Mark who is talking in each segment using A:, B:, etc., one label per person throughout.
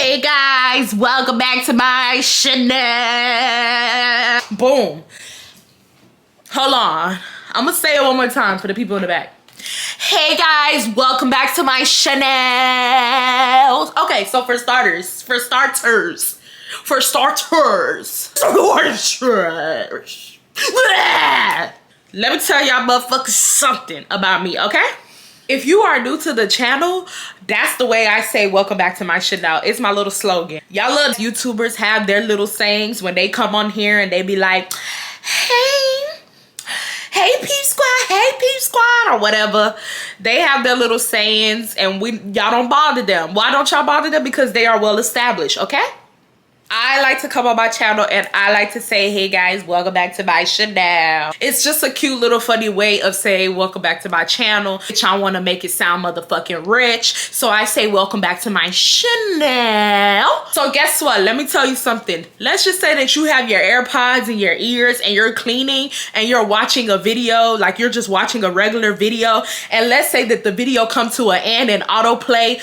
A: Hey guys, welcome back to my channel. Boom. Hold on. I'm gonna say it one more time for the people in the back. Hey guys, welcome back to my channel. Okay, so for starters, let me tell y'all motherfuckers something about me, okay? If you are new to the channel, that's the way I say welcome back to my channel. It's my little slogan. Y'all little YouTubers have their little sayings when they come on here and they be like, hey peep squad, or whatever. They have their little sayings and y'all don't bother them. Why don't y'all bother them? Because they are well established, okay? I like to come on my channel and I like to say, hey guys, welcome back to my channel. It's just a cute little funny way of saying welcome back to my channel. I want to make it sound motherfucking rich. So I say welcome back to my channel. So guess what? Let me tell you something. Let's just say that you have your AirPods in your ears and you're cleaning and you're watching a video, like you're just watching a regular video. And let's say that the video comes to an end and autoplay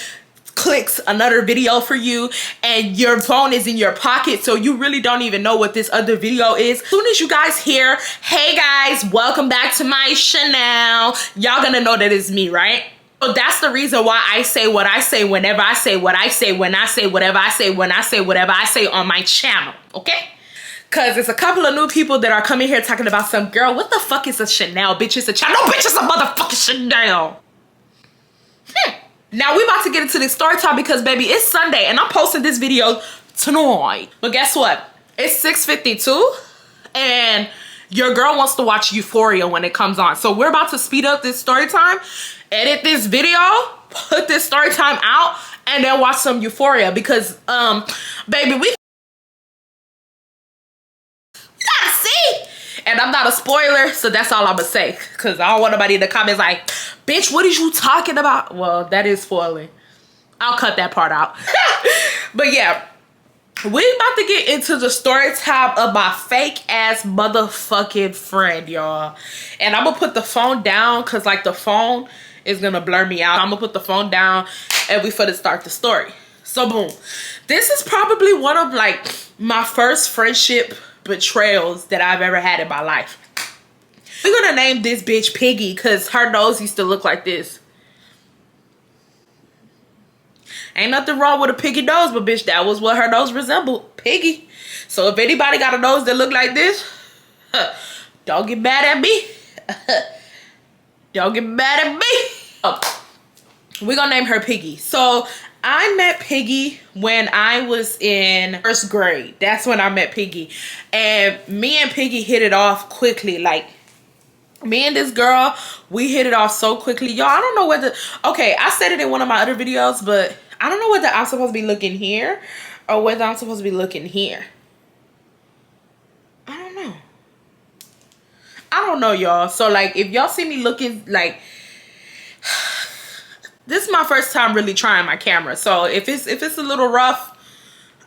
A: clicks another video for you and your phone is in your pocket, so you really don't even know what this other video is. As soon as you guys hear, hey guys, welcome back to my channel, y'all gonna know that it's me, right? So that's the reason why I say what I say whenever I say what I say, when I say whatever I say, when I say whatever I say on my channel, okay? Cause it's a couple of new people that are coming here talking about some girl, what the fuck is a Chanel? Bitch, it's a channel. No, bitch, it's a motherfucking Chanel. Now we about to get into this story time because baby, it's Sunday and I'm posting this video tonight. But guess what? It's 6:52 and your girl wants to watch Euphoria when it comes on. So we're about to speed up this story time, edit this video, put this story time out, and then watch some Euphoria because baby, we gotta see. And I'm not a spoiler, so that's all I'm gonna say. Cause I don't want nobody in the comments like, bitch, what is you talking about? Well, that is spoiling. I'll cut that part out. But yeah, we about to get into the story time of my fake ass motherfucking friend, y'all. And I'm gonna put the phone down cause like the phone is gonna blur me out. I'm gonna put the phone down and we finna start the story. So boom. This is probably one of like my first friendship betrayals that I've ever had in my life. We're gonna name this bitch Piggy because her nose used to look like this. Ain't nothing wrong with a piggy nose, but bitch, that was what her nose resembled, Piggy. So if anybody got a nose that look like this, don't get mad at me. Don't get mad at me. Oh, we're gonna name her Piggy. So I met Piggy when I was in first grade. That's when I met Piggy. And me and Piggy hit it off quickly. Like, me and this girl, we hit it off so quickly. Y'all, I don't know whether, okay, I said it in one of my other videos, but I don't know whether I'm supposed to be looking here or whether I'm supposed to be looking here. I don't know, y'all. So, like, if y'all see me looking, like, this is my first time really trying my camera. So if it's a little rough,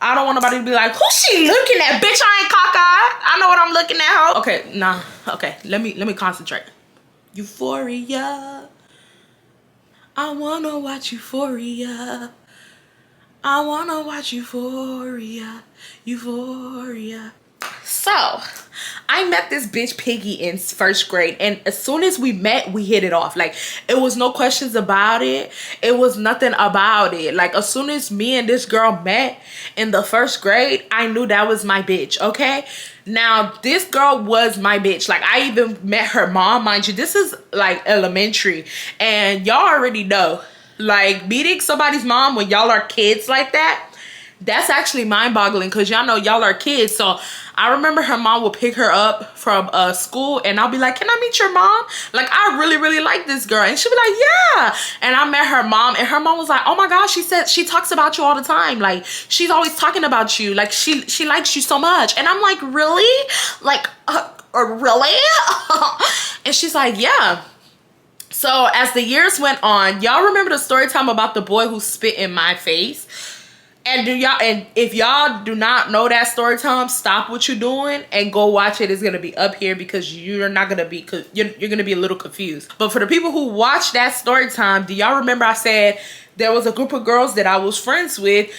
A: I don't want nobody to be like, who's she looking at? Bitch, I ain't cockeyed. I know what I'm looking at, ho. Okay, nah. Okay, let me concentrate. Euphoria. I wanna watch Euphoria. I wanna watch Euphoria. Euphoria. So, I met this bitch Piggy in first grade, and as soon as we met, we hit it off. Like, it was no questions about it. It was nothing about it. Like, as soon as me and this girl met in the first grade, I knew that was my bitch, okay? Now, this girl was my bitch. Like, I even met her mom, mind you. This is, like, elementary, and y'all already know. Like, meeting somebody's mom when y'all are kids like that, that's actually mind-boggling because y'all know y'all are kids. So I remember her mom would pick her up from school and I'll be like, can I meet your mom? Like, I really like this girl. And she'd be like, yeah. And I met her mom and her mom was like, oh my gosh, she said she talks about you all the time. Like, she's always talking about you. Like, she likes you so much. And I'm like, really? Like, really? And she's like, yeah. So as the years went on, y'all remember the story time about the boy who spit in my face? And if y'all do not know that story time, stop what you're doing and go watch it. It's gonna be up here because you're not gonna be you're gonna be a little confused. But for the people who watch that story time, do y'all remember I said there was a group of girls that I was friends with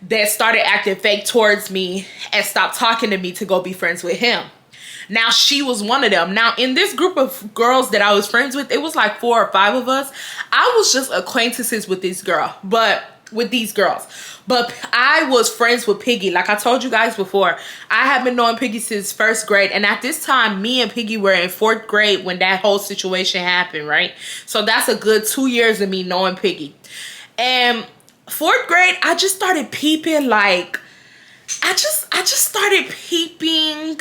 A: that started acting fake towards me and stopped talking to me to go be friends with him. Now, she was one of them. Now, in this group of girls that I was friends with, it was like 4 or 5 of us. I was just acquaintances with these girls. But I was friends with Piggy. Like I told you guys before, I have been knowing Piggy since 1st grade. And at this time, me and Piggy were in 4th grade when that whole situation happened, right? So that's a good 2 years of me knowing Piggy. And 4th grade, I just started peeping, like, I just started peeping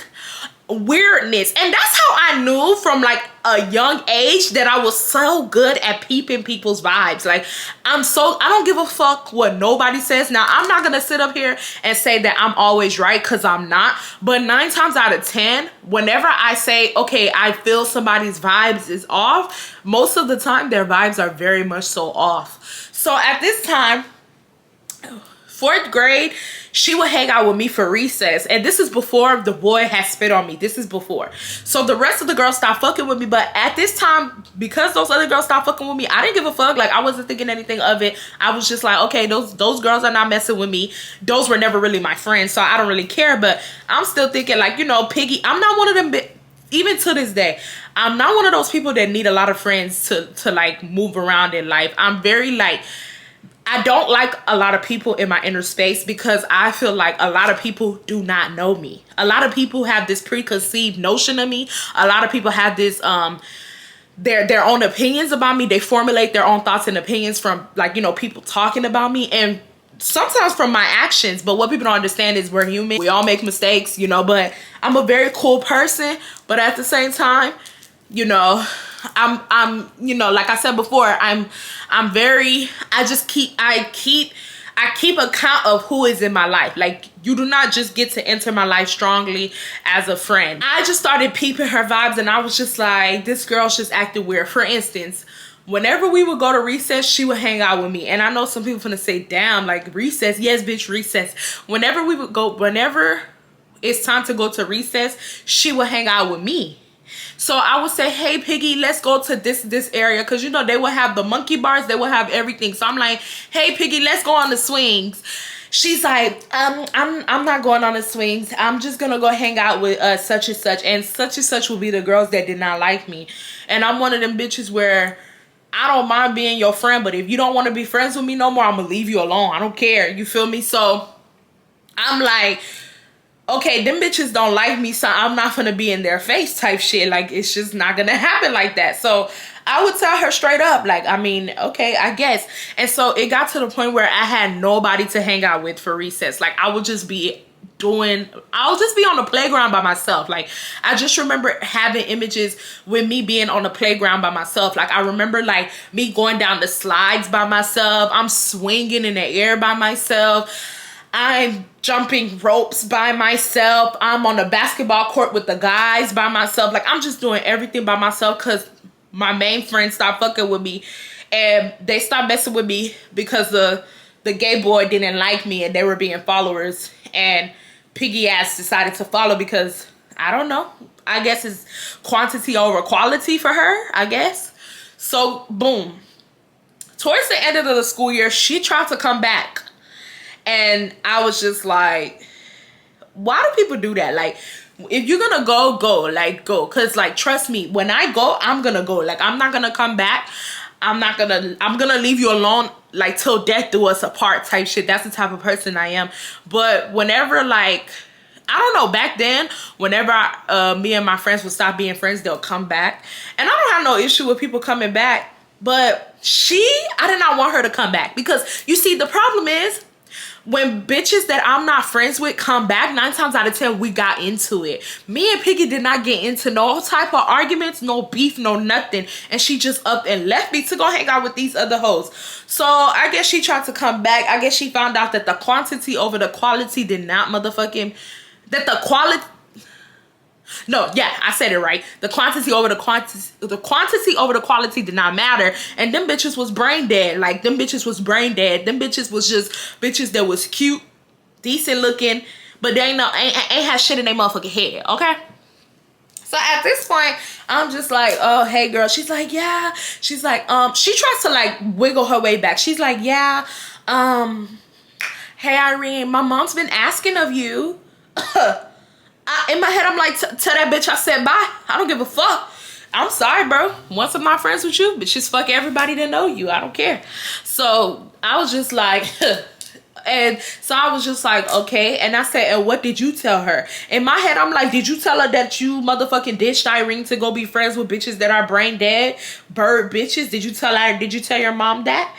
A: weirdness. And that's how I knew from like a young age that I was so good at peeping people's vibes. Like, I don't give a fuck what nobody says. Now, I'm not gonna sit up here and say that I'm always right, because I'm not. But 9 times out of 10, whenever I say, okay, I feel somebody's vibes is off, most of the time their vibes are very much so off. So at this time, 4th grade, she would hang out with me for recess. And this is before the boy had spit on me. This is before. So the rest of the girls stopped fucking with me. But at this time, because those other girls stopped fucking with me, I didn't give a fuck. Like, I wasn't thinking anything of it. I was just like, okay, those girls are not messing with me. Those were never really my friends, so I don't really care. But I'm still thinking, like, you know, Piggy, I'm not one of them, even to this day, I'm not one of those people that need a lot of friends to like move around in life. I'm very like, I don't like a lot of people in my inner space, because I feel like a lot of people do not know me. A lot of people have this preconceived notion of me. A lot of people have this their own opinions about me. They formulate their own thoughts and opinions from, like, you know, people talking about me, and sometimes from my actions. But what people don't understand is we're human. We all make mistakes, you know, but I'm a very cool person. But at the same time, you know, I'm you know, like I said before, I keep account of who is in my life. Like, you do not just get to enter my life strongly as a friend. I just started peeping her vibes, and I was just like, this girl's just acting weird. For instance, whenever we would go to recess, she would hang out with me. And I know some people finna say, damn, like, recess? Yes, bitch, recess. Whenever it's time to go to recess, she would hang out with me. So I would say, hey, Piggy, let's go to this area. Because, you know, they will have the monkey bars. They will have everything. So I'm like, hey, Piggy, let's go on the swings. She's like, I'm not going on the swings. I'm just going to go hang out with such and such. And such will be the girls that did not like me. And I'm one of them bitches where I don't mind being your friend. But if you don't want to be friends with me no more, I'm going to leave you alone. I don't care. You feel me? So I'm like, okay, them bitches don't like me, so I'm not gonna be in their face type shit. Like, it's just not gonna happen like that. So I would tell her straight up, like, I mean, okay, I guess. And so it got to the point where I had nobody to hang out with for recess. Like, I'll just be on the playground by myself. Like, I just remember having images with me being on the playground by myself. Like, I remember, like, me going down the slides by myself. I'm swinging in the air by myself. I'm jumping ropes by myself. I'm on the basketball court with the guys by myself. Like, I'm just doing everything by myself, because my main friends stopped fucking with me. And they stopped messing with me because the gay boy didn't like me, and they were being followers. And Piggy ass decided to follow because, I don't know, I guess it's quantity over quality for her, I guess. So, boom. Towards the end of the school year, she tried to come back. And I was just like, why do people do that? Like, if you're gonna go, like, go. Cause, like, trust me, when I go, I'm gonna go. Like, I'm not gonna come back. I'm gonna leave you alone, like, till death do us apart type shit. That's the type of person I am. But whenever, like, I don't know, back then, whenever me and my friends would stop being friends, they'll come back. And I don't have no issue with people coming back. But I did not want her to come back. Because, you see, the problem is, when bitches that I'm not friends with come back, 9 times out of 10, we got into it. Me and Piggy did not get into no type of arguments, no beef, no nothing. And she just up and left me to go hang out with these other hoes. So I guess she tried to come back. I guess she found out that the quantity over the quality did not motherfucking... That the quality... No, yeah, I said it right. The quantity over the quality did not matter. And them bitches was brain dead. Like, them bitches was brain dead. Them bitches was just bitches that was cute, decent looking, but they ain't had shit in their motherfucking head, okay? So at this point, I'm just like, oh, hey, girl. She's like, yeah. She's like, she tries to, like, wiggle her way back. She's like, yeah, hey Irene, my mom's been asking of you. In my head, I'm like, tell that bitch I said bye. I don't give a fuck. I'm sorry, bro. Once I'm not friends with you, but just fuck everybody that know you. I don't care. So I was just like, and so I was just like, okay. And I said, and what did you tell her? In my head, I'm like, did you tell her that you motherfucking ditched Irene to go be friends with bitches that are brain dead, bird bitches? Did you tell her? Did you tell your mom that?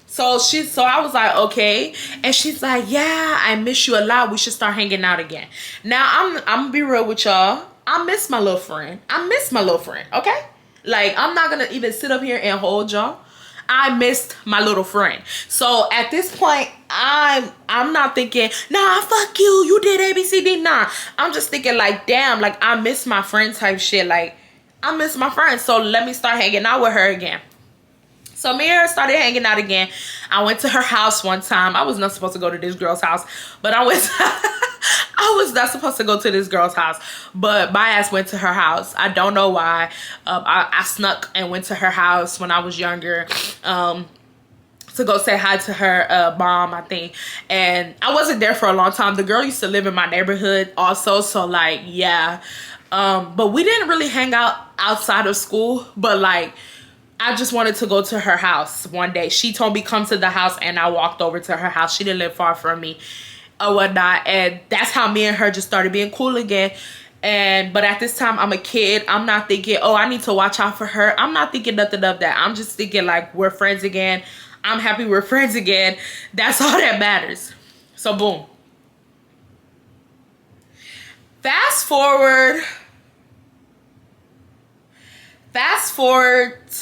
A: So I was like, okay. And she's like, yeah, I miss you a lot. We should start hanging out again. Now, I'm gonna be real with y'all. I miss my little friend. Okay? Like, I'm not gonna even sit up here and hold y'all. I missed my little friend. So at this point, I'm not thinking, nah, fuck you. You did ABCD. Nah. I'm just thinking like, damn, like I miss my friend type shit. Like, I miss my friend. So let me start hanging out with her again. So me and her started hanging out again. I went to her house one time. I was not supposed to go to this girl's house, but I was not supposed to go to this girl's house, but my ass went to her house. I don't know why. I snuck and went to her house when I was younger to go say hi to her mom, I think. And I wasn't there for a long time. The girl used to live in my neighborhood also, so like, yeah. But we didn't really hang out outside of school, but like, I just wanted to go to her house one day. She told me come to the house, and I walked over to her house. She didn't live far from me or whatnot, and that's how me and her just started being cool again. But at this time, I'm a kid. I'm not thinking, oh, I need to watch out for her. I'm not thinking nothing of that. I'm just thinking like, we're friends again. I'm happy we're friends again. That's all that matters. So boom. Fast forward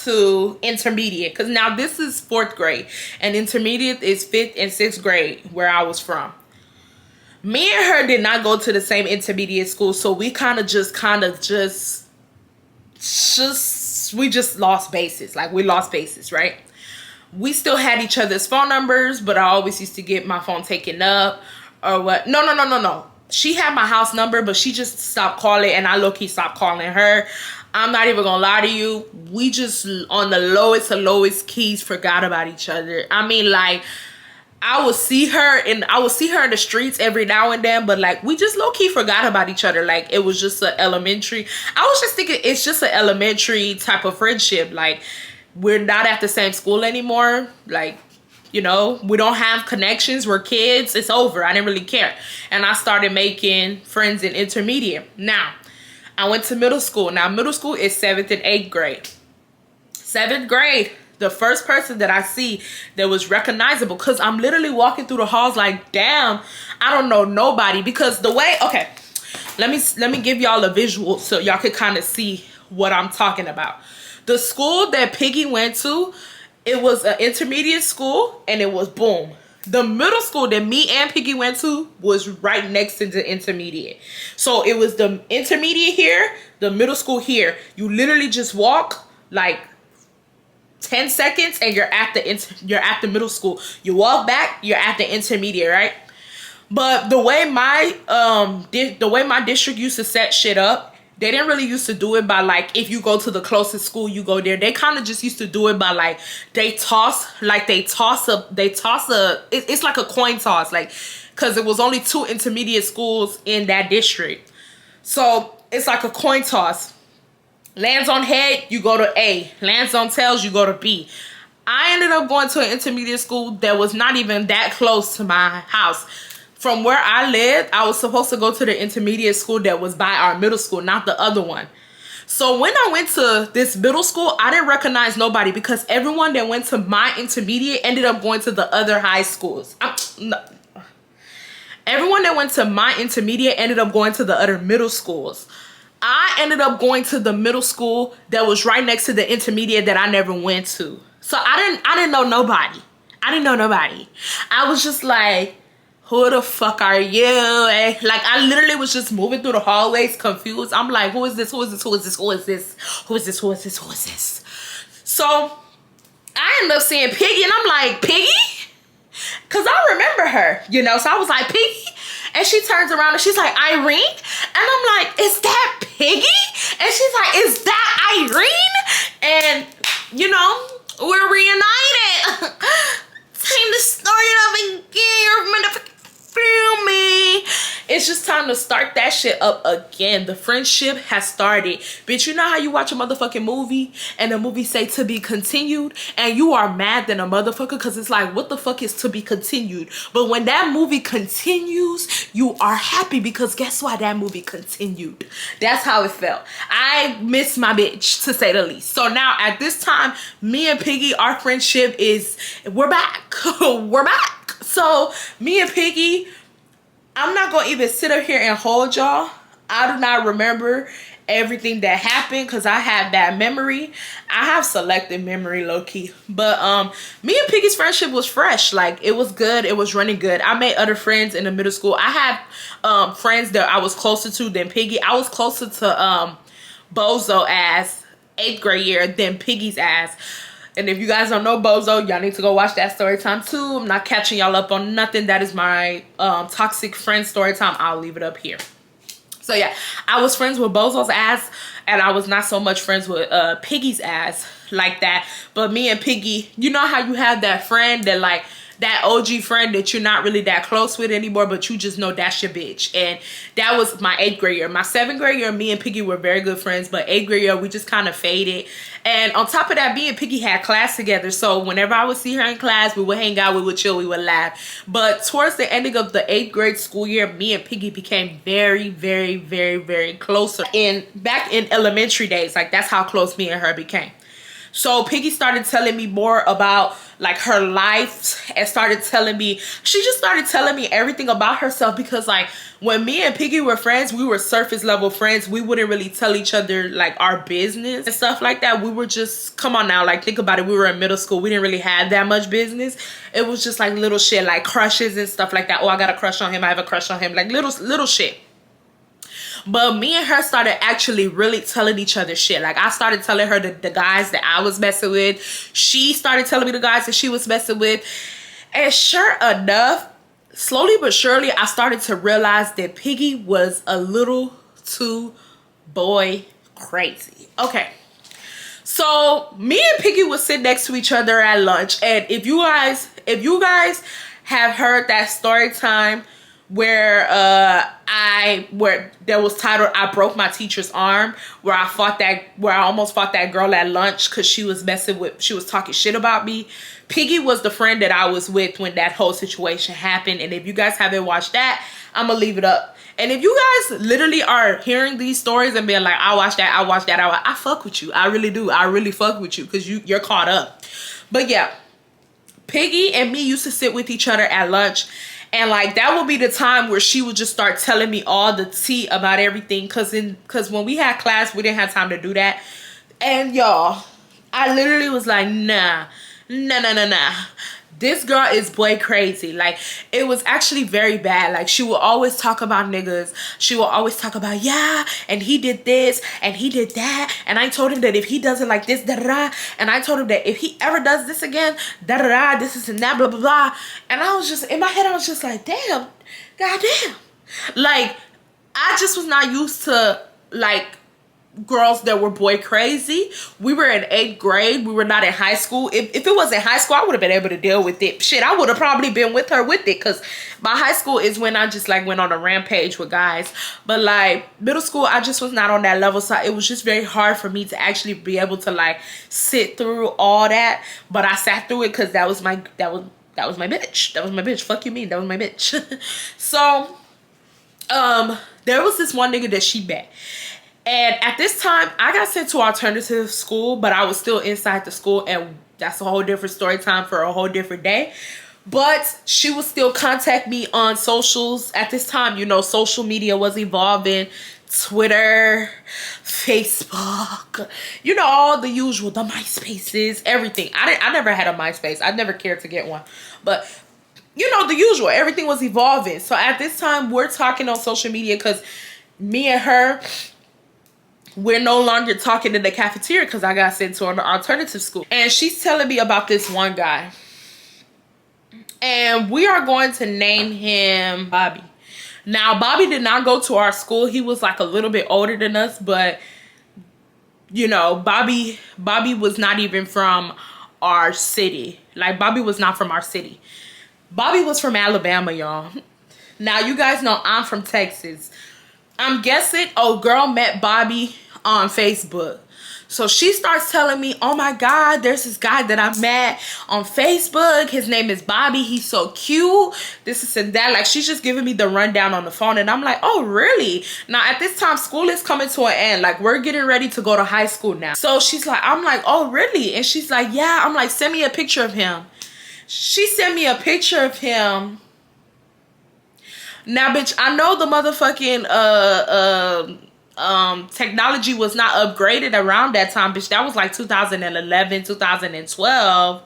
A: to intermediate, because now this is 4th grade and intermediate is 5th and 6th grade where I was from. Me and her did not go to the same intermediate school, so we we just lost bases. Like, we lost bases, right? We still had each other's phone numbers, but I always used to get my phone taken up or what. No. She had my house number, but she just stopped calling, and I low-key stopped calling her. I'm not even gonna lie to you. We just, on the lowest of lowest keys, forgot about each other. I mean, like, I would see her in the streets every now and then, but like, we just low-key forgot about each other. Like, it was just an elementary. I was just thinking it's just an elementary type of friendship. Like, we're not at the same school anymore. Like, you know, we don't have connections. We're kids. It's over. I didn't really care. And I started making friends in intermediate. Now, I went to middle school. Now, middle school is 7th and 8th grade. 7th grade, the first person that I see that was recognizable, because I'm literally walking through the halls like, damn, I don't know nobody. Because the way, okay, let me give y'all a visual so y'all could kind of see what I'm talking about. The school that Piggy went to, it was an intermediate school, and it was boom. The middle school that me and Piggy went to was right next to the intermediate. So it was the intermediate here, the middle school here. You literally just walk like 10 seconds and you're at the middle school. You walk back, you're at the intermediate, right? But the way my district used to set shit up, they didn't really used to do it by like, if you go to the closest school, you go there. They kind of just used to do it by like, it's like a coin toss, like, because it was only 2 intermediate schools in that district. So it's like a coin toss. Lands on head, you go to A. Lands on tails, you go to B. I ended up going to an intermediate school that was not even that close to my house. From where I lived, I was supposed to go to the intermediate school that was by our middle school, not the other one. So when I went to this middle school, I didn't recognize nobody, because everyone that went to my intermediate ended up going to the other high schools. Everyone that went to my intermediate ended up going to the other middle schools. I ended up going to the middle school that was right next to the intermediate that I never went to. So I didn't know nobody. I was just like, who the fuck are you? Like, I literally was just moving through the hallways confused. I'm like, who is this? Who is this? Who is this? Who is this? Who is this? Who is this? Who is this? So I ended up seeing Piggy, and I'm like, Piggy? Because I remember her, you know? So I was like, Piggy? And she turns around and she's like, Irene? And I'm like, is that Piggy? And she's like, is that Irene? And, you know, we're reunited. Time to start it up again. You're motherfucking it's just time to start that shit up again. The friendship has started. Bitch, you know how you watch a motherfucking movie and the movie say to be continued and you are mad than a motherfucker because it's like, what the fuck is to be continued? But when that movie continues, you are happy because guess why? That movie continued. That's how it felt. I miss my bitch, to say the least. So now at this time, me and Piggy, our friendship is, we're back. We're back. So me and Piggy, I'm not gonna even sit up here and hold y'all. I do not remember everything that happened because I have bad memory. I have selective memory, low-key. But me and Piggy's friendship was fresh. Like, it was good. It was running good. I made other friends in the middle school. I had friends that I was closer to than Piggy. I was closer to Bozo ass 8th grade year than Piggy's ass. And if you guys don't know Bozo, y'all need to go watch that story time too. I'm not catching y'all up on nothing. That is my toxic friend story time. I'll leave it up here. So yeah, I was friends with Bozo's ass and I was not so much friends with Piggy's ass like that. But me and Piggy, you know how you have that friend that like, that OG friend that you're not really that close with anymore, but you just know that's your bitch. And that was my 8th grade year. My 7th grade year, me and Piggy were very good friends, but 8th grade year, we just kind of faded. And on top of that, me and Piggy had class together. So whenever I would see her in class, we would hang out, we would chill, we would laugh. But towards the ending of the 8th grade school year, me and Piggy became very, very, very, very closer. And back in elementary days, like that's how close me and her became. So Piggy started telling me more about like her life and she just started telling me everything about herself because like when me and Piggy were friends, we were surface level friends. We wouldn't really tell each other like our business and stuff like that. We were just, come on now, like think about it. We were in middle school. We didn't really have that much business. It was just like little shit like crushes and stuff like that. Oh, I got a crush on him. I have a crush on him. Like little shit. But me and her started actually really telling each other shit. Like I started telling her the guys that I was messing with. She started telling me the guys that she was messing with. And sure enough, slowly but surely, I started to realize that Piggy was a little too boy crazy. Okay. So me and Piggy would sit next to each other at lunch. And if you guys have heard that story time where there was titled "I broke my teacher's arm," where I almost fought that girl at lunch because she was talking shit about me. Piggy was the friend that I was with when that whole situation happened. And if you guys haven't watched that, I'm gonna leave it up. And if you guys literally are hearing these stories and being like, I watched that, I fuck with you. I really do. I really fuck with you because you're caught up. But yeah, Piggy and me used to sit with each other at lunch. And like that would be the time where she would just start telling me all the tea about everything. Cause when we had class, we didn't have time to do that. And y'all, I literally was like, nah. This girl is boy crazy. Like it was actually very bad. Like she will always talk about niggas. She will always talk about, yeah, and he did this and he did that. And I told him that if he does it like this, da da da. And I told him that if he ever does this again, da da da, this is and that, blah blah blah. And I was just in my head, I was just like, damn, goddamn. Like I just was not used to like girls that were boy crazy. We were in 8th grade. We were not in high school. If it was in high school, I would have been able to deal with it. Shit, I would have probably been with her with it because my high school is when I just like went on a rampage with guys. But like middle school, I just was not on that level. So it was just very hard for me to actually be able to like sit through all that. But I sat through it because that was my bitch. That was my bitch. Fuck you mean? That was my bitch. So there was this one nigga that she met. And at this time, I got sent to alternative school, but I was still inside the school, and that's a whole different story time for a whole different day. But she would still contact me on socials. At this time, you know, social media was evolving. Twitter, Facebook, you know, all the usual, the MySpaces, everything. I never had a MySpace. I never cared to get one. But, you know, the usual. Everything was evolving. So at this time, we're talking on social media because me and her, we're no longer talking in the cafeteria because I got sent to an alternative school. And she's telling me about this one guy. And we are going to name him Bobby. Now, Bobby did not go to our school. He was like a little bit older than us. But, you know, Bobby was not even from our city. Like, Bobby was not from our city. Bobby was from Alabama, y'all. Now, you guys know I'm from Texas. I'm guessing, oh, girl met Bobby on Facebook. So she starts telling me, oh my God, there's this guy that I met on Facebook. His name is Bobby. He's so cute. This is and that. Like, she's just giving me the rundown on the phone. And I'm like, oh, really? Now, at this time, school is coming to an end. Like, we're getting ready to go to high school now. So she's like, I'm like, oh, really? And she's like, yeah. I'm like, send me a picture of him. She sent me a picture of him. Now, bitch, I know the motherfucking technology was not upgraded around that time, bitch. That was like 2011, 2012.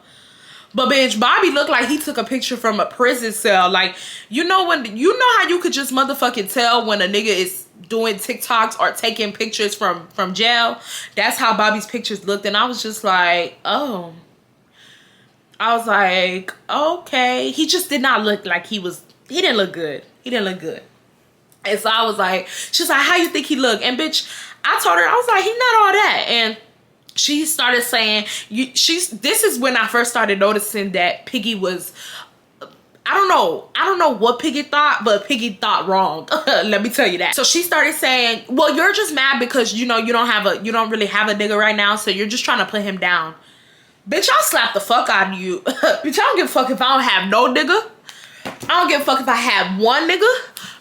A: But bitch, Bobby looked like he took a picture from a prison cell. Like, you know how you could just motherfucking tell when a nigga is doing TikToks or taking pictures from jail? That's how Bobby's pictures looked. And I was just like, oh. I was like, okay. He just did not look like he didn't look good. He didn't look good. And so I was like, she's like, how you think he look? And bitch, I told her, I was like, he's not all that. And she started saying, this is when I first started noticing that Piggy was, I don't know what Piggy thought, but Piggy thought wrong. Let me tell you that. So she started saying, well, you're just mad because, you know, you don't really have a nigga right now. So you're just trying to put him down. Bitch, I'll slap the fuck out of you. Bitch, I don't give a fuck if I don't have no nigga. I don't give a fuck if I have one nigga.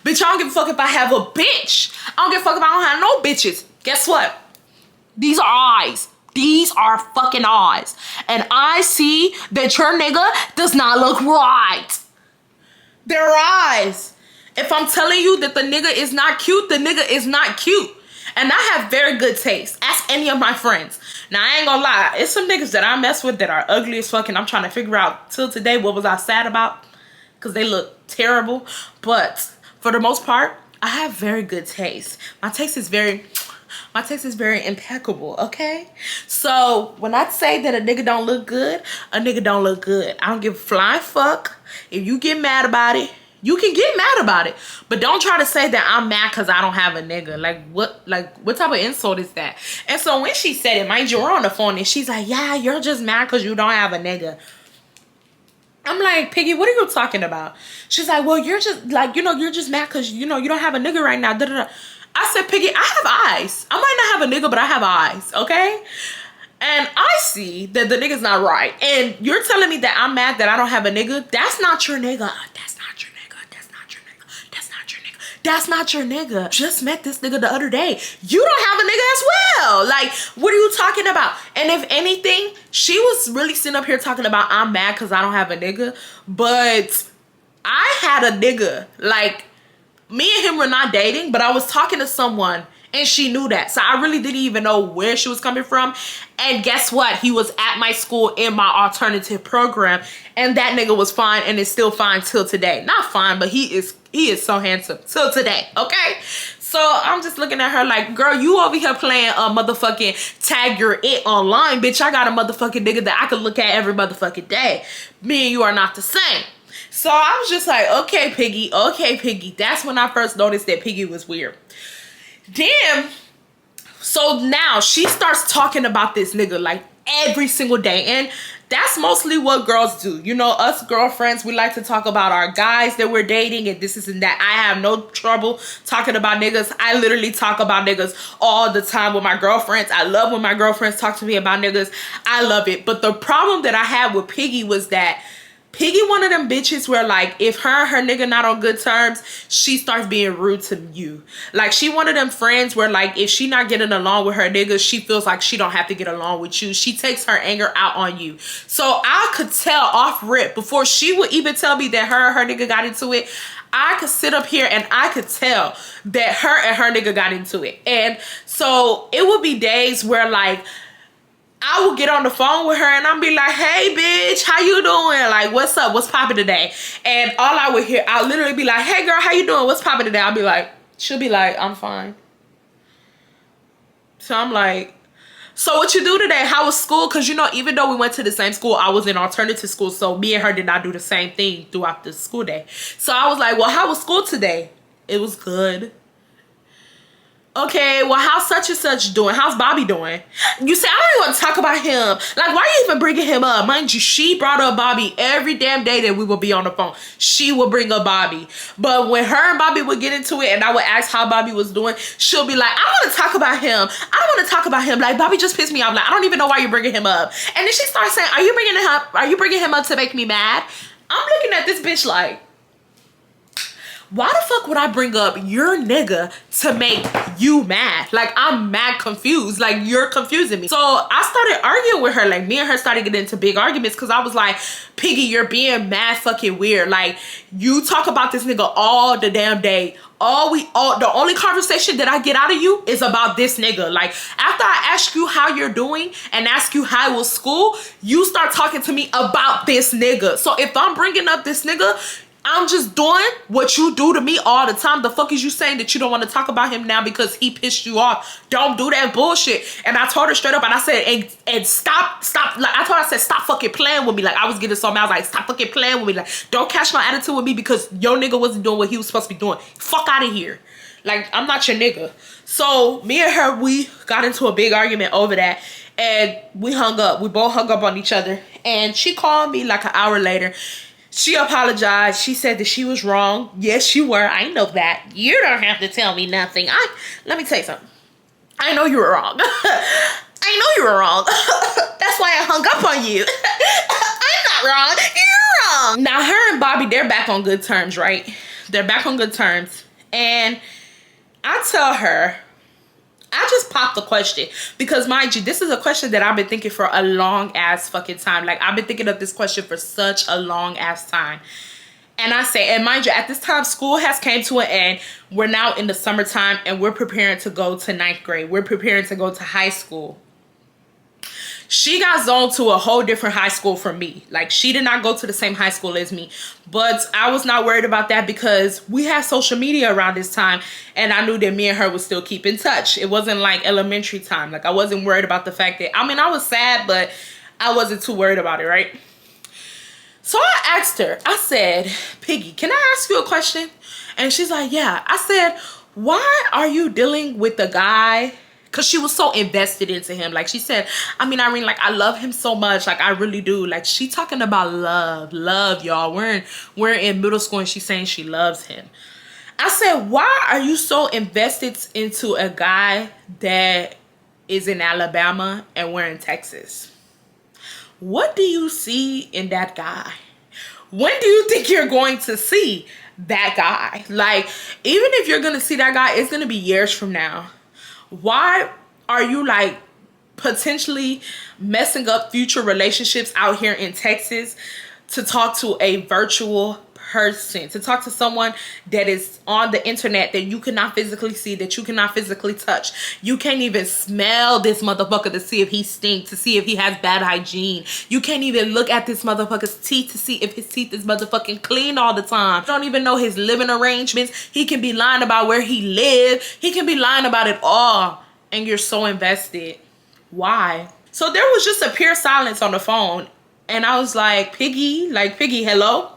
A: Bitch, I don't give a fuck if I have a bitch. I don't give a fuck if I don't have no bitches. Guess what? These are eyes. These are fucking eyes. And I see that your nigga does not look right. They're eyes. If I'm telling you that the nigga is not cute, the nigga is not cute. And I have very good taste. Ask any of my friends. Now, I ain't gonna lie. It's some niggas that I mess with that are ugly as fuck. And I'm trying to figure out till today what was I sad about. Because they look terrible. But for the most part, I have very good taste. My taste is very impeccable, okay? So when I say that a nigga don't look good, a nigga don't look good. I don't give a flying fuck. If you get mad about it, you can get mad about it. But don't try to say that I'm mad because I don't have a nigga. Like what type of insult is that? And so when she said it, mind you, we're on the phone and she's like, yeah, you're just mad because you don't have a nigga. I'm like, Piggy, what are you talking about? She's like, well, you're just like, you know, you're just mad because, you know, you don't have a nigga right now. Da, da, da. I said, Piggy, I have eyes. I might not have a nigga, but I have eyes, okay? And I see that the nigga's not right. And you're telling me that I'm mad that I don't have a nigga? That's not your nigga. That's not your nigga. That's not your nigga. That's not your nigga. That's not your nigga. Just met this nigga the other day. You don't have a nigga as well. Like, what are you talking about? And if anything, she was really sitting up here talking about I'm mad because I don't have a nigga. But I had a nigga. Like, me and him were not dating, but I was talking to someone and she knew that. So I really didn't even know where she was coming from. And guess what? He was at my school in my alternative program. And that nigga was fine and is still fine till today. Not fine, but he is so handsome till today, okay? So I'm just looking at her like, girl, you over here playing a motherfucking tag your it online, bitch. I got a motherfucking nigga that I could look at every motherfucking day. Me and you are not the same. So I was just like, okay, Piggy, okay, Piggy. That's when I first noticed that Piggy was weird. Then, so now she starts talking about this nigga like every single day. And that's mostly what girls do. You know, us girlfriends, we like to talk about our guys that we're dating and this and that. I have no trouble talking about niggas. I literally talk about niggas all the time with my girlfriends. I love when my girlfriends talk to me about niggas. I love it. But the problem that I had with Piggy was that Piggy one of them bitches where like if her and her nigga not on good terms, she starts being rude to you. Like she one of them friends where like if she not getting along with her nigga, she feels like she don't have to get along with you. She takes her anger out on you. So I could tell off rip before she would even tell me that her and her nigga got into it. I could sit up here and I could tell that her and her nigga got into it. And so it would be days where like I will get on the phone with her and I'll be like, hey, bitch, how you doing? Like, what's up? What's popping today? And all I would hear, I'll literally be like, hey, girl, how you doing? What's popping today? I'll be like, she'll be like, I'm fine. So I'm like, so what you do today? How was school? Because, you know, even though we went to the same school, I was in alternative school. So me and her did not do the same thing throughout the school day. So I was like, well, how was school today? It was good. Okay, well, how's such and such doing? How's Bobby doing? You say, I don't even want to talk about him. Like, why are you even bringing him up? Mind you, she brought up Bobby every damn day that we would be on the phone. She would bring up Bobby. But when her and Bobby would get into it and I would ask how Bobby was doing, she'll be like, I want to talk about him. I don't want to talk about him. Like, Bobby just pissed me off. Like, I don't even know why you're bringing him up. And then she starts saying, are you bringing him up to make me mad? I'm looking at this bitch like, why the fuck would I bring up your nigga to make you mad? Like, I'm mad confused. Like, you're confusing me. So I started arguing with her. Like, me and her started getting into big arguments because I was like, Piggy, you're being mad fucking weird. Like, you talk about this nigga all the damn day. The only conversation that I get out of you is about this nigga. Like, after I ask you how you're doing and ask you how was school, you start talking to me about this nigga. So if I'm bringing up this nigga, I'm just doing what you do to me all the time. The fuck is you saying that you don't want to talk about him now because he pissed you off? Don't do that bullshit. And I told her straight up, and I said, and stop. Like, I said, stop fucking playing with me. Like, I was getting so mad. I was like, stop fucking playing with me. Like, don't catch my attitude with me because your nigga wasn't doing what he was supposed to be doing. Fuck out of here. Like, I'm not your nigga. So me and her, we got into a big argument over that. And we hung up. We both hung up on each other. And she called me like an hour later. She apologized. She said that she was wrong. Yes, you were. I know that. You don't have to tell me nothing. Let me tell you something. I know you were wrong. I know you were wrong. That's why I hung up on you. I'm not wrong. You're wrong. Now, her and Bobby, they're back on good terms, right? They're back on good terms. And I tell her, I just popped the question because, mind you, this is a question that I've been thinking for a long ass fucking time. Like, I've been thinking of this question for such a long ass time. And I say, and mind you, at this time, school has came to an end. We're now in the summertime and we're preparing to go to 9th grade. We're preparing to go to high school. She got zoned to a whole different high school from me. Like, she did not go to the same high school as me. But I was not worried about that because we had social media around this time. And I knew that me and her would still keep in touch. It wasn't like elementary time. Like, I wasn't worried about the fact that, I mean, I was sad, but I wasn't too worried about it, right? So I asked her, I said, Piggy, can I ask you a question? And she's like, yeah. I said, why are you dealing with the guy? Because she was so invested into him. Like, she said, I mean, Irene, like, I love him so much. Like, I really do. Like, she talking about love, y'all. We're in middle school and she's saying she loves him. I said, why are you so invested into a guy that is in Alabama and we're in Texas? What do you see in that guy? When do you think you're going to see that guy? Like, even if you're going to see that guy, it's going to be years from now. Why are you like potentially messing up future relationships out here in Texas to talk to a virtual person, to talk to someone that is on the internet that you cannot physically see, that you cannot physically touch? You can't even smell this motherfucker to see if he stinks, to see if he has bad hygiene. You can't even look at this motherfucker's teeth to see if his teeth is motherfucking clean all the time. You don't even know his living arrangements. He can be lying about where he lives. He can be lying about it all. And you're so invested. Why? So there was just a pure silence on the phone. And I was like, Piggy, hello?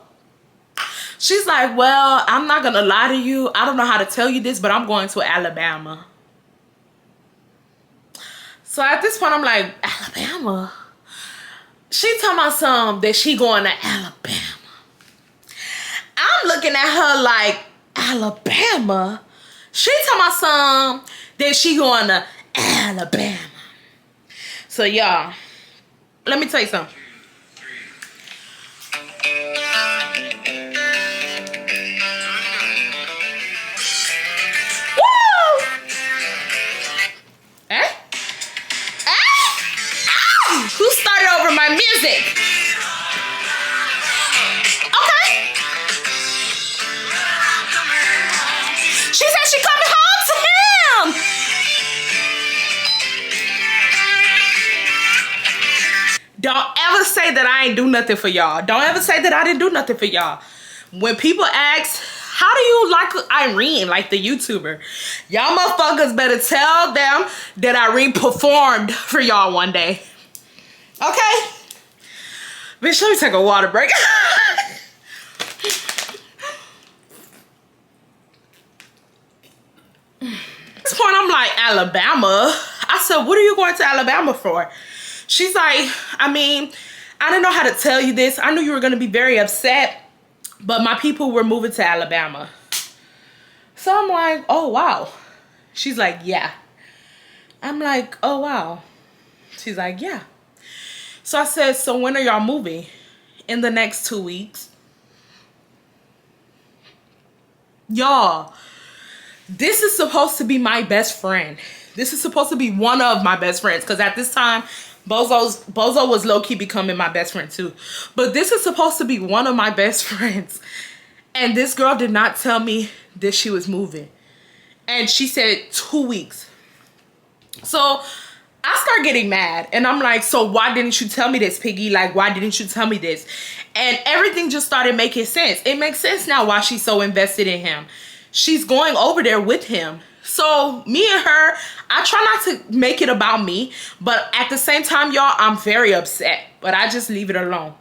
A: She's like, well, I'm not going to lie to you. I don't know how to tell you this, but I'm going to Alabama. So at this point, I'm like, Alabama? She talking about something that she going to Alabama. I'm looking at her like, Alabama? She talking about something that she going to Alabama. So y'all, let me tell you something. Who started over my music? Okay. She said she coming home to him. Don't ever say that I ain't do nothing for y'all. Don't ever say that I didn't do nothing for y'all. When people ask, how do you like Irene, like the YouTuber? Y'all motherfuckers better tell them that Irene performed for y'all one day. Okay? Bitch, let me take a water break. At this point, I'm Alabama. I said, what are you going to Alabama for? She's like, I mean, I didn't know how to tell you this. I knew you were going to be very upset, but my people were moving to Alabama. So I'm like, oh, wow. She's like, yeah. I'm like, oh, wow. She's like, yeah. So I said, so when are y'all moving? In the next 2 weeks. Y'all, this is supposed to be my best friend. This is supposed to be one of my best friends. Because at this time, Bozo was low-key becoming my best friend too. But this is supposed to be one of my best friends. And this girl did not tell me that she was moving. And she said 2 weeks. So I start getting mad. And I'm like, so why didn't you tell me this, Piggy? Like, why didn't you tell me this? And everything just started making sense. It makes sense now why she's so invested in him. She's going over there with him. So me and her, I try not to make it about me. But at the same time, y'all, I'm very upset. But I just leave it alone.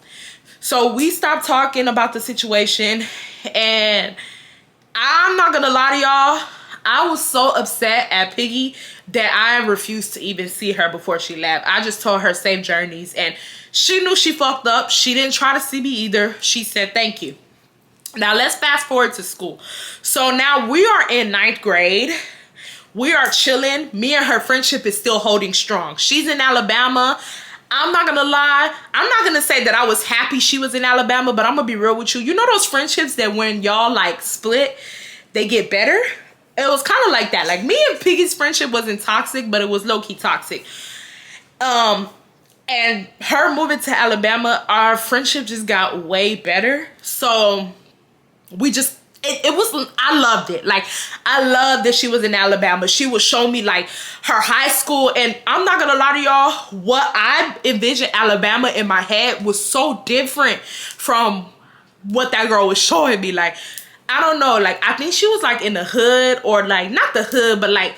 A: So we stopped talking about the situation. And I'm not going to lie to y'all. I was so upset at Piggy that I refused to even see her before she left. I just told her safe journeys. And she knew she fucked up. She didn't try to see me either. She said thank you. Now let's fast forward to school. So now we are in 9th grade. We are chilling. Me and her friendship is still holding strong. She's in Alabama. I'm not gonna lie. I'm not gonna say that I was happy she was in Alabama, but I'm gonna be real with you. You know those friendships that when y'all like split, they get better? It was kind of like that. Like me and Piggy's friendship wasn't toxic, but it was low-key toxic. And her moving to Alabama, our friendship just got way better. So we just, it was, I loved it. Like, I loved that she was in Alabama. She would show me like her high school. And I'm not gonna lie to y'all, what I envisioned Alabama in my head was so different from what that girl was showing me. Like, I don't know, like, I think she was like in the hood, or like, not the hood, but like,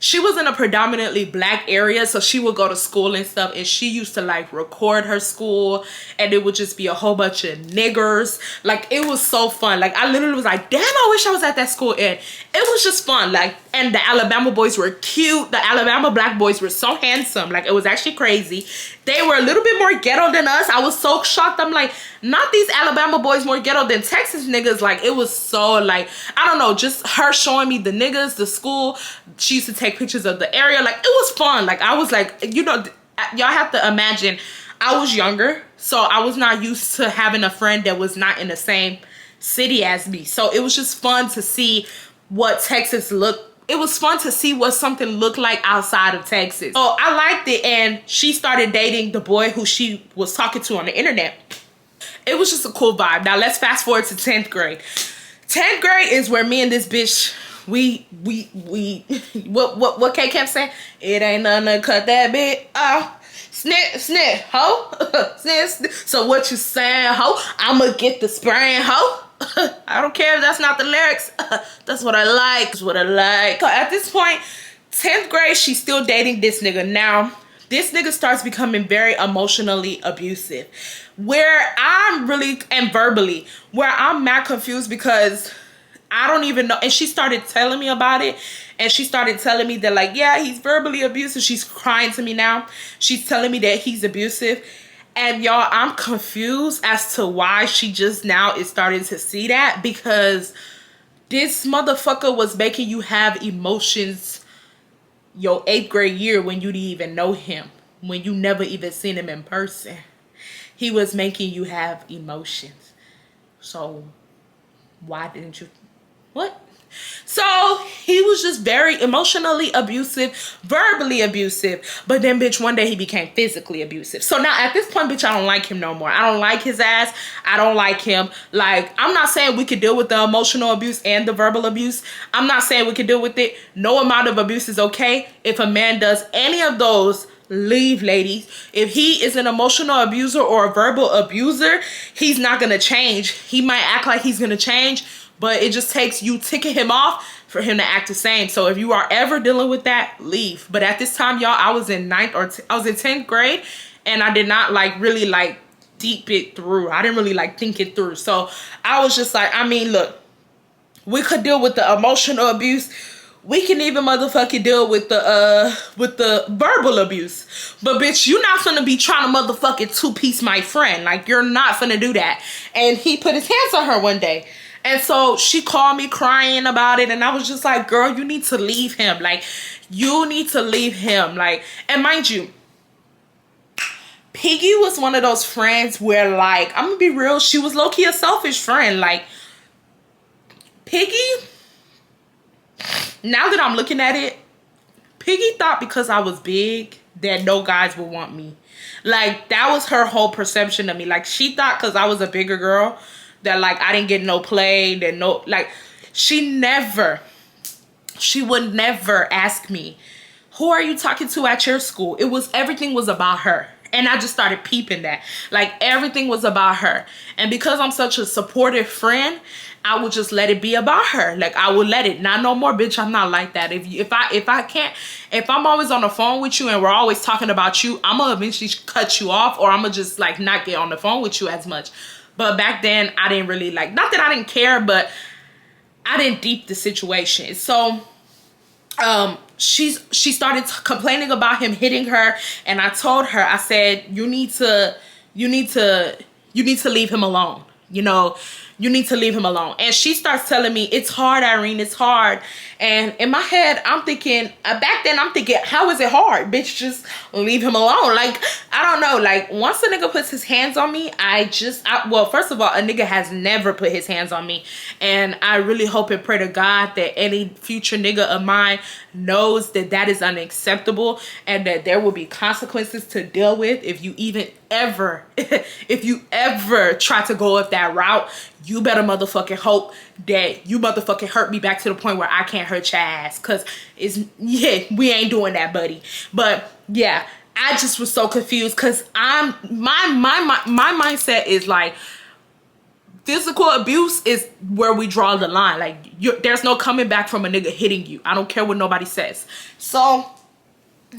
A: she was in a predominantly black area, so she would go to school and stuff, and she used to like record her school, and it would just be a whole bunch of niggers. Like, it was so fun. Like, I literally was like, damn, I wish I was at that school. And it was just fun. Like, and the Alabama boys were cute. The Alabama black boys were so handsome. Like, it was actually crazy. They were a little bit more ghetto than us. I was so shocked. I'm like, not these Alabama boys more ghetto than Texas niggas. Like, it was so like, I don't know, just her showing me the niggas, the school. She used to take pictures of the area. Like, it was fun. Like, I was like, you know, y'all have to imagine, I was younger, so I was not used to having a friend that was not in the same city as me. So it was just fun to see what Texas looked. It was fun to see what something looked like outside of Texas. So I liked it, and she started dating the boy who she was talking to on the internet. It was just a cool vibe. Now let's fast forward to 10th grade. 10th grade is where me and this bitch, what K kept saying? It ain't nothing to cut that bit. Snip, ho. Snip. So what you saying, ho? I'ma get the spraying, ho. I don't care if that's not the lyrics. That's what I like. That's what I like. So at this point, 10th grade, she's still dating this nigga. Now, this nigga starts becoming very emotionally abusive. Where I'm really, and verbally, where I'm mad confused because I don't even know. And she started telling me about it. And she started telling me that like, yeah, he's verbally abusive. She's crying to me now. She's telling me that he's abusive. And y'all, I'm confused as to why she just now is starting to see that. Because this motherfucker was making you have emotions your 8th grade year when you didn't even know him. When you never even seen him in person. He was making you have emotions. So why didn't you? What? So he was just very emotionally abusive, verbally abusive. But then, bitch, one day he became physically abusive. So now at this point, bitch, I don't like him no more. I don't like his ass. I don't like him. Like, I'm not saying we could deal with the emotional abuse and the verbal abuse. I'm not saying we could deal with it. No amount of abuse is okay. If a man does any of those, leave, ladies. If he is an emotional abuser or a verbal abuser, he's not going to change. He might act like he's going to change, but it just takes you ticking him off for him to act the same. So if you are ever dealing with that, leave. But at this time, y'all, I was in 10th grade, and I did not like really like deep it through. I didn't really like think it through. So I was just like, I mean, look, we could deal with the emotional abuse. we can even motherfucking deal with the verbal abuse. But bitch, you're not finna be trying to motherfucking two-piece my friend. Like, you're not finna do that. And he put his hands on her one day. And so she called me crying about it. And I was just like, girl, you need to leave him. Like, you need to leave him. Like, and mind you, Piggy was one of those friends where, like, I'm gonna be real, she was low-key a selfish friend. Like, Piggy, now that I'm looking at it, Piggy thought because I was big that no guys would want me. Like, that was her whole perception of me. Like, she thought because I was a bigger girl that, like, I didn't get no play, that no, like, she would never ask me, who are you talking to at your school? Everything was about her. And I just started peeping that. Like, everything was about her. And because I'm such a supportive friend, I would just let it be about her. Like, I would let it. Not no more, bitch. I'm not like that. If I'm always on the phone with you and we're always talking about you, I'm gonna eventually cut you off, or I'm gonna just, like, not get on the phone with you as much. But back then, I didn't really, like, not that I didn't care, but I didn't deep the situation. So she started complaining about him hitting her, and I told her, I said, you need to leave him alone. You know, you need to leave him alone. And she starts telling me, it's hard, Irene, it's hard. And in my head, I'm thinking, back then I'm thinking, how is it hard? Bitch, just leave him alone. Like, I don't know. Like, once a nigga puts his hands on me, well, first of all, a nigga has never put his hands on me. And I really hope and pray to God that any future nigga of mine knows that that is unacceptable, and that there will be consequences to deal with if you ever try to go up that route. You better motherfucking hope that you motherfucking hurt me back to the point where I can't hurt your ass. Cause we ain't doing that, buddy. But yeah, I just was so confused, cause my mindset is like, physical abuse is where we draw the line. Like, there's no coming back from a nigga hitting you. I don't care what nobody says. So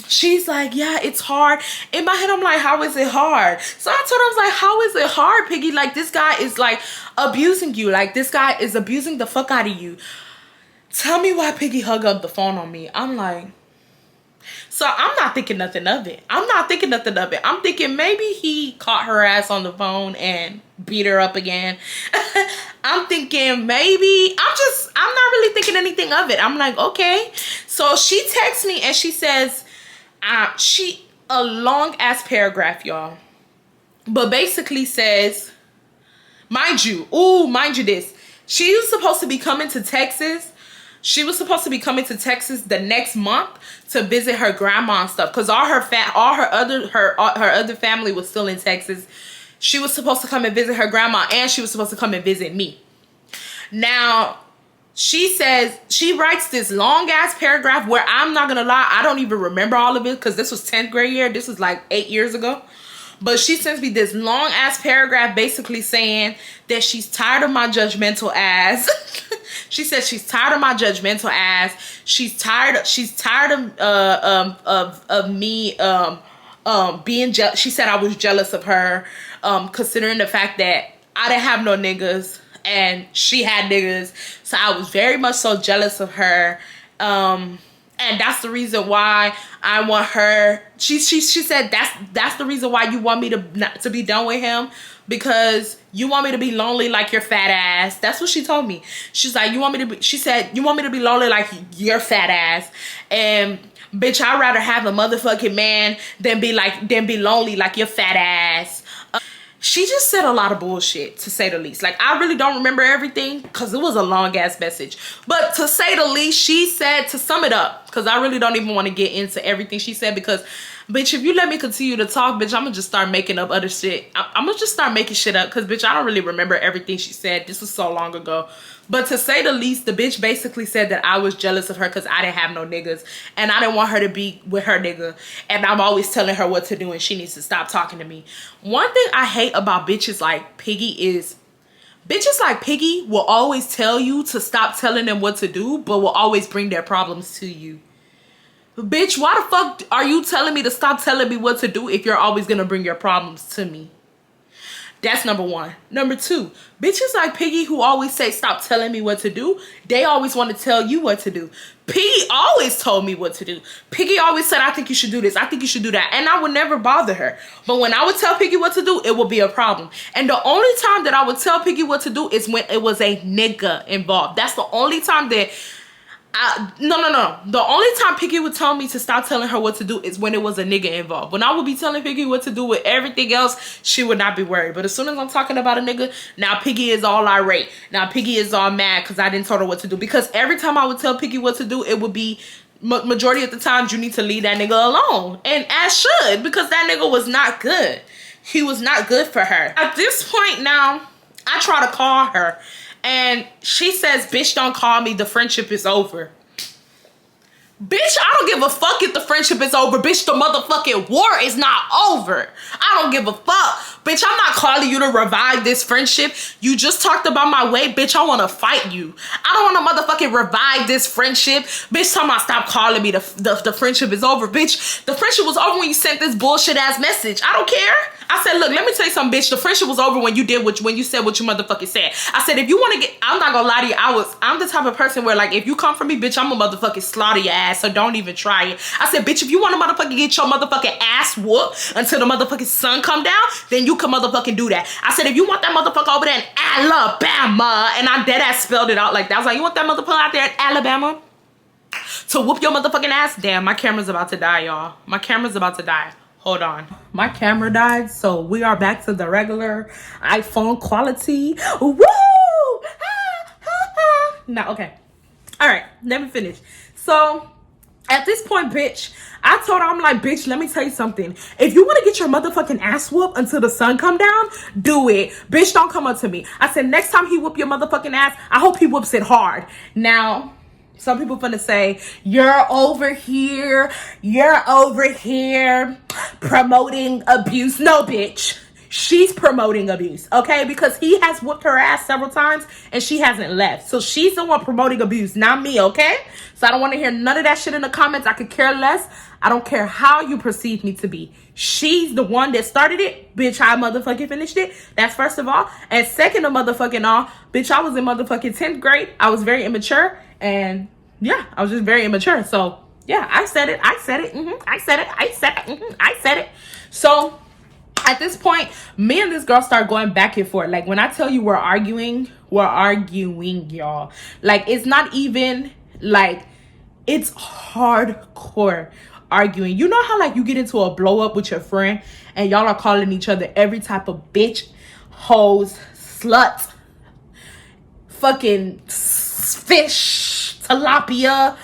A: she's like, yeah, it's hard. In my head, I'm like, how is it hard? So I told her, I was like, how is it hard, Piggy? Like, this guy is, like, abusing you. Like, this guy is abusing the fuck out of you. Tell me why Piggy hung up the phone on me. I'm like, so I'm not thinking nothing of it. I'm thinking maybe he caught her ass on the phone and beat her up again. I'm thinking maybe, I'm not really thinking anything of it. I'm like, okay. So she texts me and she says, a long ass paragraph, y'all, but basically says, mind you this, she was supposed to be coming to Texas. She was supposed to be coming to Texas the next month to visit her grandma and stuff, because all her other family was still in Texas. She was supposed to come and visit her grandma, and she was supposed to come and visit me. Now, she says, she writes this long ass paragraph where, I'm not gonna lie, I don't even remember all of it, because this was 10th grade year. This was like 8 years ago. But she sends me this long ass paragraph basically saying that she's tired of my judgmental ass. She says she's tired of my judgmental ass. She's tired of me being jealous. She said I was jealous of her, considering the fact that I didn't have no niggas and she had niggas. So I was very much so jealous of her. And that's the reason why I want her. She said that's the reason why you want me to be done with him, because you want me to be lonely like your fat ass. That's what she told me. She's like, she said, you want me to be lonely like your fat ass. And bitch, I'd rather have a motherfucking man than be lonely like your fat ass. She just said a lot of bullshit, to say the least. Like, I really don't remember everything because it was a long ass message. But to say the least, she said, to sum it up, because I really don't even want to get into everything she said, because, bitch, if you let me continue to talk, bitch, I'm going to just start making up other shit. I'm going to just start making shit up because, bitch, I don't really remember everything she said. This was so long ago. But to say the least, the bitch basically said that I was jealous of her because I didn't have no niggas. And I didn't want her to be with her nigga. And I'm always telling her what to do and she needs to stop talking to me. One thing I hate about bitches like Piggy is, bitches like Piggy will always tell you to stop telling them what to do, but will always bring their problems to you. Bitch, why the fuck are you telling me to stop telling me what to do if you're always going to bring your problems to me? That's number one. Number two, bitches like Piggy who always say, stop telling me what to do. They always want to tell you what to do. Piggy always told me what to do. Piggy always said, I think you should do this. I think you should do that. And I would never bother her. But when I would tell Piggy what to do, it would be a problem. And the only time that I would tell Piggy what to do is when it was a nigga involved. That's the only time that no. The only time Piggy would tell me to stop telling her what to do is when it was a nigga involved. When I would be telling Piggy what to do with everything else, she would not be worried. But as soon as I'm talking about a nigga, now Piggy is all irate. Now Piggy is all mad because I didn't tell her what to do. Because every time I would tell Piggy what to do, it would be majority of the times you need to leave that nigga alone. And as should, because that nigga was not good. He was not good for her. At this point now, I try to call her. And she says, bitch, don't call me. The friendship is over. Bitch, I don't give a fuck if the friendship is over. Bitch, the motherfucking war is not over. I don't give a fuck. Bitch, I'm not calling you to revive this friendship. You just talked about my way. Bitch, I want to fight you. I don't want to motherfucking revive this friendship. Bitch, tell me stop calling me. The friendship is over. Bitch, the friendship was over when you sent this bullshit ass message. I don't care. I said, look, let me tell you something, bitch. The friendship was over when you did when you said what you motherfucking said. I said, if you want to get, I'm not gonna lie to you. I'm the type of person where, like, if you come for me, bitch, I'm a motherfucking slaughter your ass. So don't even try it. I said, bitch, if you want to motherfucking get your motherfucking ass whooped until the motherfucking sun come down, then you can motherfucking do that. I said, if you want that motherfucker over there in Alabama, and I dead ass spelled it out like that. I was like, you want that motherfucker out there in Alabama to whoop your motherfucking ass? Damn, my camera's about to die, y'all. My camera's about to die. Hold on. My camera died, so we are back to the regular iPhone quality. Woo! Now, okay. All right, let me finish. So, at this point, bitch, I told her, I'm like, bitch, let me tell you something. If you want to get your motherfucking ass whooped until the sun come down, do it. Bitch, don't come up to me. I said, next time he whoop your motherfucking ass, I hope he whoops it hard. Now, some people finna say, you're over here promoting abuse. No, bitch. She's promoting abuse, okay? Because he has whooped her ass several times and she hasn't left. So she's the one promoting abuse, not me, okay? So I don't want to hear none of that shit in the comments. I could care less. I don't care how you perceive me to be. She's the one that started it. Bitch, I motherfucking finished it. That's first of all. And second of motherfucking all, bitch, I was in motherfucking 10th grade. I was very immature. And yeah, I was just very immature. So yeah, I said it. I said it. I said it. I said it. I said it. So at this point, me and this girl start going back and forth. Like, when I tell you we're arguing, y'all. Like, it's not even like, it's hardcore arguing. You know how, like, you get into a blow up with your friend and y'all are calling each other every type of bitch, hoes, slut, fucking fish, tilapia,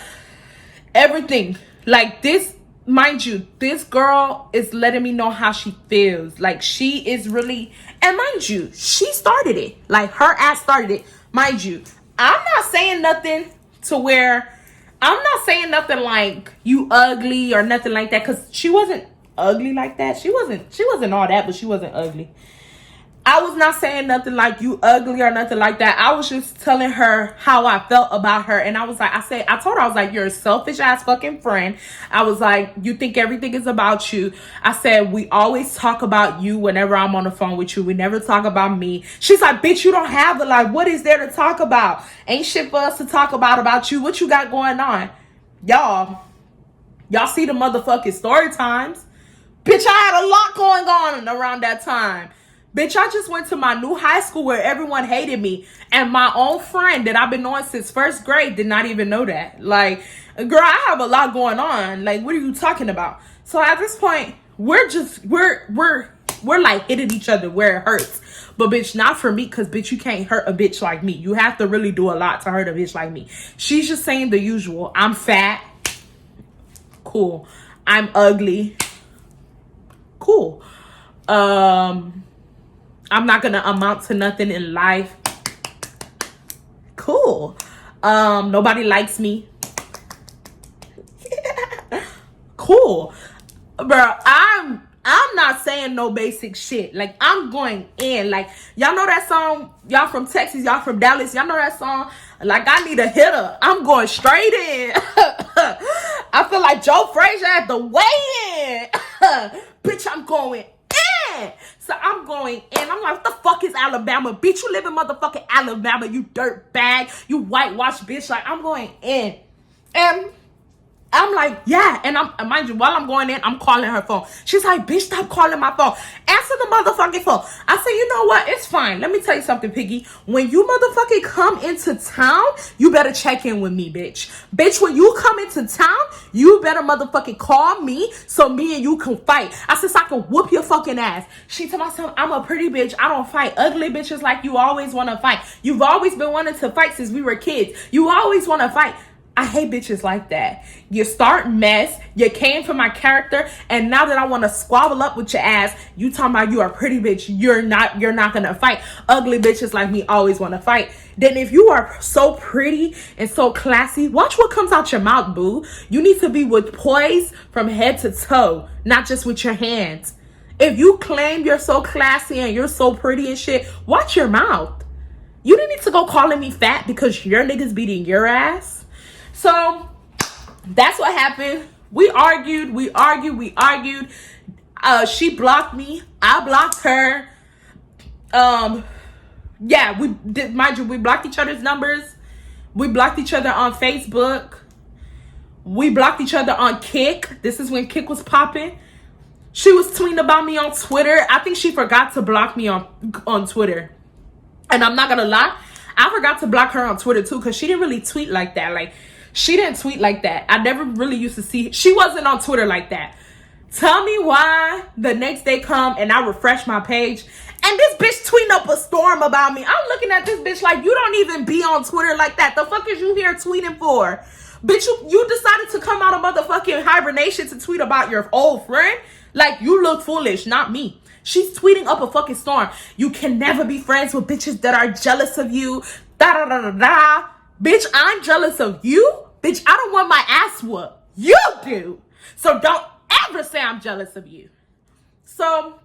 A: everything. Like, this, mind you, this girl is letting me know how she feels. Like, she is really, and mind you, she started it. Like, her ass started it. Mind you, I'm not saying nothing to where, I'm not saying nothing like you ugly or nothing like that, because she wasn't ugly like that. She wasn't all that, but she wasn't ugly. I was not saying nothing like you ugly or nothing like that. I was just telling her how I felt about her. And I was like, I told her, I was like, you're a selfish ass fucking friend. I was like, you think everything is about you. I said, we always talk about you whenever I'm on the phone with you. We never talk about me. She's like, bitch, you don't have the, like, what is there to talk about? Ain't shit for us to talk about you. What you got going on? Y'all see the motherfucking story times. Bitch, I had a lot going on around that time. Bitch, I just went to my new high school where everyone hated me. And my own friend that I've been knowing since first grade did not even know that. Like, girl, I have a lot going on. Like, what are you talking about? So at this point, we're like hitting each other where it hurts. But bitch, not for me, because bitch, you can't hurt a bitch like me. You have to really do a lot to hurt a bitch like me. She's just saying the usual. I'm fat. Cool. I'm ugly. Cool. I'm not gonna amount to nothing in life. Cool. Nobody likes me. Cool. Bro, I'm not saying no basic shit. Like, I'm going in. Like, y'all know that song? Y'all from Texas, y'all from Dallas. Y'all know that song? Like, I need a hitter. I'm going straight in. I feel like Joe Frazier at the weigh-in. Bitch, I'm going in. in. So I'm going in. I'm like, what the fuck is Alabama? Bitch, you live in motherfucking Alabama, you dirt bag. You whitewashed bitch. Like, I'm going in. And I'm like, yeah. And mind you, while I'm going in, I'm calling her phone. She's like, bitch, stop calling my phone. Answer the motherfucking phone. I said, you know what? It's fine. Let me tell you something, Piggy. When you motherfucking come into town, you better check in with me, bitch. Bitch, when you come into town, you better motherfucking call me so me and you can fight. I said, so I can whoop your fucking ass. She told myself, I'm a pretty bitch. I don't fight. Ugly bitches like you always want to fight. You've always been wanting to fight since we were kids. You always want to fight. I hate bitches like that. You start mess, you came for my character, and now that I want to squabble up with your ass, you talking about you are a pretty bitch, you're not gonna fight. Ugly bitches like me always want to fight. Then if you are so pretty and so classy, watch what comes out your mouth, boo. You need to be with poise from head to toe, not just with your hands. If you claim you're so classy and you're so pretty and shit, watch your mouth. You didn't need to go calling me fat because your niggas beating your ass. So that's what happened. We argued. She blocked me. I blocked her. Yeah, we did. Mind you, we blocked each other's numbers. We blocked each other on Facebook. We blocked each other on Kik. This is when Kik was popping. She was tweeting about me on Twitter. I think she forgot to block me on Twitter. And I'm not gonna lie, I forgot to block her on Twitter too, because she didn't really tweet like that. Like, she didn't tweet like that. I never really used to see. She wasn't on Twitter like that. Tell me why the next day come and I refresh my page and this bitch tweeting up a storm about me. I'm looking at this bitch like, you don't even be on Twitter like that. The fuck is you here tweeting for? Bitch, you decided to come out of motherfucking hibernation to tweet about your old friend? Like, you look foolish, not me. She's tweeting up a fucking storm. You can never be friends with bitches that are jealous of you. Da da da da da. Bitch, I'm jealous of you? Bitch, I don't want my ass whooped. You do. So don't ever say I'm jealous of you. So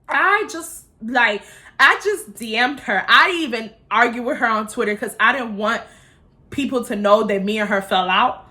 A: I just DM'd her. I didn't even argue with her on Twitter because I didn't want people to know that me and her fell out.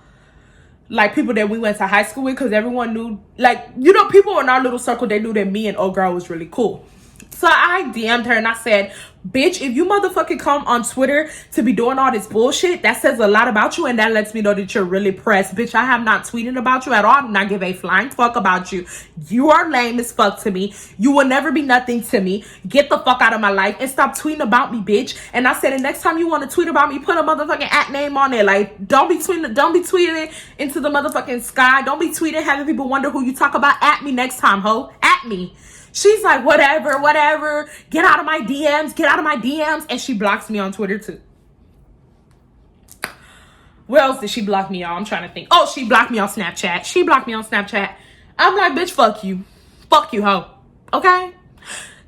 A: Like, people that we went to high school with, because everyone knew, like, you know, people in our little circle, they knew that me and old girl was really cool. So I DM'd her and I said, bitch, if you motherfucking come on Twitter to be doing all this bullshit, that says a lot about you, and that lets me know that you're really pressed. Bitch, I have not tweeted about you at all. I do not give a flying fuck about you. You are lame as fuck to me. You will never be nothing to me. Get the fuck out of my life and stop tweeting about me, bitch. And I said, the next time you want to tweet about me, put a motherfucking at name on it. Like, don't be tweeting it into the motherfucking sky. Don't be tweeting having people wonder who you talk about. At me next time, ho. At me. She's like, whatever. Get out of my DMs. And she blocks me on Twitter too. Where else did she block me on? I'm trying to think. Oh, she blocked me on Snapchat. I'm like, bitch, fuck you. Fuck you, ho. Okay?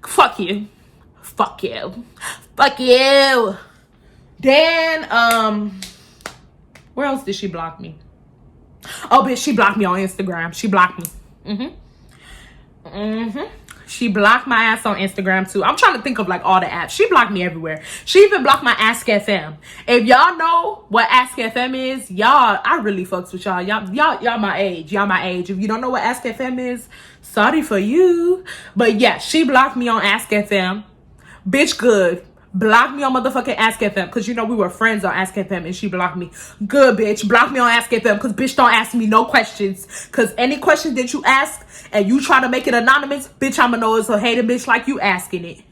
A: Fuck you. Then, where else did she block me? Oh, bitch, she blocked me on Instagram. She blocked me. She blocked my ass on Instagram too. I'm trying to think of like all the apps. She blocked me everywhere. She even blocked my Ask FM. If y'all know what Ask FM is, y'all, I really fucks with y'all. Y'all my age. If you don't know what Ask FM is, sorry for you. But yeah, she blocked me on Ask FM. Bitch, good. Blocked me on motherfucking Ask FM, because you know we were friends on Ask FM, and she blocked me. Good, bitch. Block me on Ask FM, because bitch, don't ask me no questions, because any question that you ask and you try to make it anonymous, bitch, I'ma know it's a hater bitch like you asking it.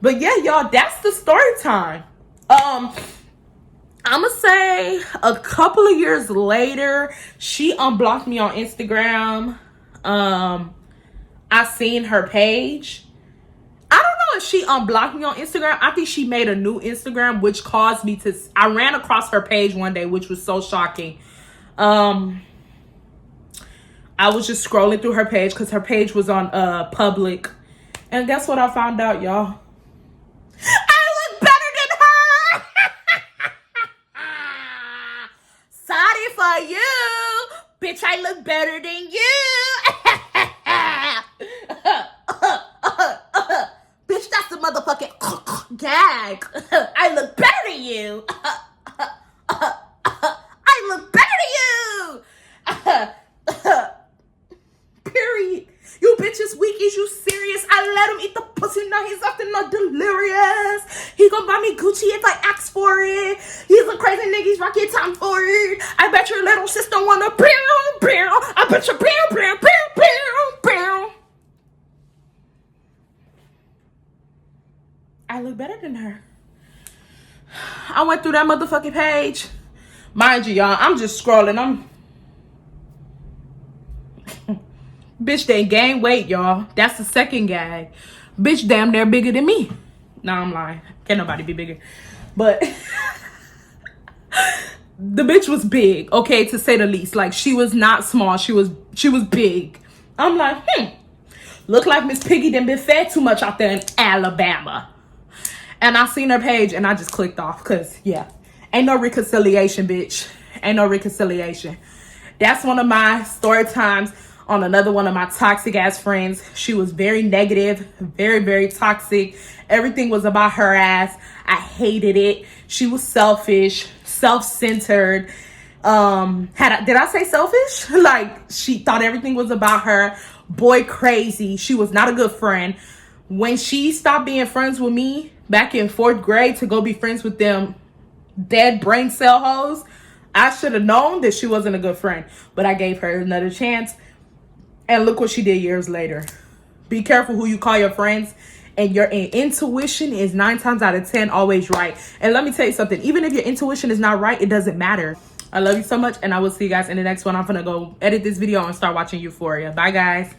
A: But yeah, y'all, that's the story time. I'ma say a couple of years later, she unblocked me on Instagram. I seen her page. I don't know if she unblocked me on Instagram. I think she made a new Instagram, which caused me to... I ran across her page one day, which was so shocking. I was just scrolling through her page because her page was on public. And guess what I found out, y'all? I look better than her! Sorry for you! Bitch, I look better than you! Bitch, that's the motherfucking gag. I look better than you. I look better than you. Period. You bitches weak. Is you serious? I let him Gucci if I ask for it. He's a crazy nigga, he's rocking time for it. I bet your little sister wanna bow, bow. I bet you bow, bow, bow, bow, bow. I look better than her. I went through that motherfucking page. Mind you, y'all, I'm just scrolling. Bitch, they gained weight, y'all. That's the second gag. Bitch, damn near bigger than me. Nah, I'm lying. Can't nobody be bigger. But the bitch was big, okay, to say the least. Like, she was not small. She was big. I'm like, look like Miss Piggy done been fed too much out there in Alabama. And I seen her page and I just clicked off because, yeah, ain't no reconciliation, bitch. Ain't no reconciliation. That's one of my story times on another one of my toxic ass friends. She was very negative, very, very toxic. Everything was about her ass. I hated it. She was selfish, self-centered. Did I say selfish? Like, she thought everything was about her. Boy, crazy. She was not a good friend. When she stopped being friends with me back in 4th grade to go be friends with them dead brain cell hoes, I should have known that she wasn't a good friend. But I gave her another chance. And look what she did years later. Be careful who you call your friends. And your intuition is 9 times out of 10 always right. And let me tell you something. Even if your intuition is not right, it doesn't matter. I love you so much. And I will see you guys in the next one. I'm going to go edit this video and start watching Euphoria. Bye, guys.